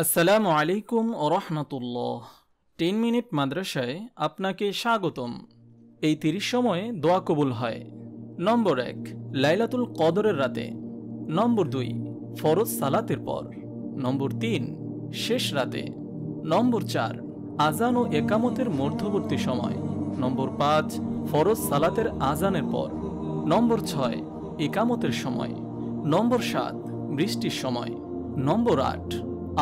আসসালামু আলাইকুম ওয়া রাহমাতুল্লাহ। 10 মিনিট মাদ্রাসায় আপনাকে স্বাগতম। এই 30 সময়ে দোয়া কবুল হয়। নম্বর 1, লাইলাতুল কদরের রাতে। নম্বর 2, ফরজ সালাতের পর। নম্বর 3, শেষ রাতে। নম্বর 4, আজান ও একামতের মধ্যবর্তী সময়। নম্বর 5, ফরজ সালাতের আজানের পর। নম্বর 6, একামতের সময়। নম্বর 7, বৃষ্টির সময়। নম্বর 8,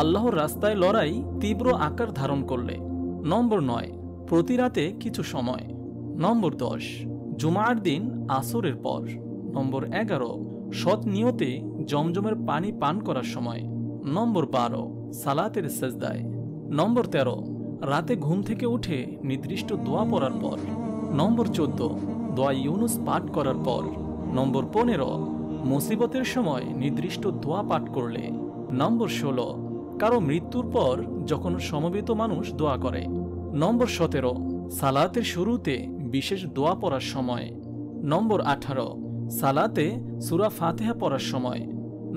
আল্লাহর রাস্তায় লড়াই তীব্র আকার ধারণ করলে। নম্বর 9, প্রতি রাতে কিছু সময়। নম্বর 10, জুমার দিন আসরের পর। নম্বর 11, সৎ নিয়তে জমজমের পানি পান করার সময়। নম্বর 12, সালাতের সেজদায়। নম্বর 13, রাতে ঘুম থেকে উঠে নির্দিষ্ট দোয়া পড়ার পর। নম্বর 14, দোয়া ইউনুস পাঠ করার পর। নম্বর 15, মুসিবতের সময় নির্দিষ্ট দোয়া পাঠ করলে। নম্বর 16, কারো মৃত্যুর পর যখন সমবেত মানুষ দোয়া করে। নম্বর 17, সালাতের শুরুতে বিশেষ দোয়া পড়ার সময়। নম্বর 18, সালাতে সূরা ফাতিহা পড়ার সময়।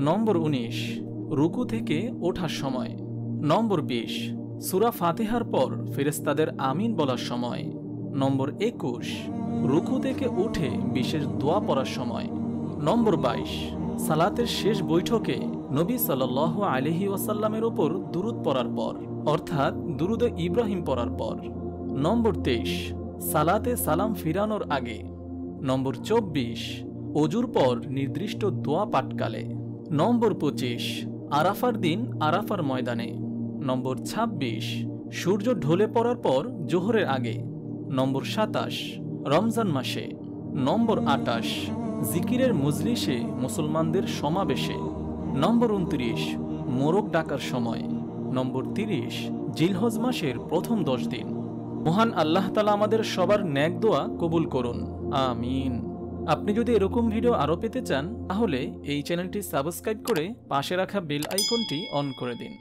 নম্বর 19, রুকু থেকে ওঠার সময়। নম্বর 20, সূরা ফাতিহার পর ফেরেশতাদের আমিন বলার সময়। নম্বর 21, রুকু থেকে উঠে বিশেষ দোয়া পড়ার সময়। নম্বর 22, সালাতের শেষ বৈঠকে নবী সাল্লাল্লাহু আলাইহি ওয়াসাল্লামের উপর দুরূদ পড়ার পর, অর্থাৎ দুরূদে ইব্রাহিম পড়ার পর। নম্বর 23, সালাতে সালাম ফিরানোর আগে। নম্বর 24, ওজুর পর নির্দিষ্ট দোয়া পাঠকালে। নম্বর 25, আরাফার দিন আরাফার ময়দানে। নম্বর 26, সূর্য ঢলে পড়ার পর জোহরের আগে। নম্বর 27, রমজান মাসে। নম্বর 28, জিকিরের মজলিসে মুসলমানদের সমাবেশে। নম্বর 29, মোরগ ডাকার সময়। নম্বর 30, জিলহজ মাসের প্রথম 10 দিন। মহান আল্লাহ তাআলা আমাদের সবার নেক দোয়া কবুল করুন, আমিন। আপনি যদি এরকম ভিডিও আরও পেতে চান তাহলে এই চ্যানেলটি সাবস্ক্রাইব করে পাশে রাখা বেল আইকনটি অন করে দিন।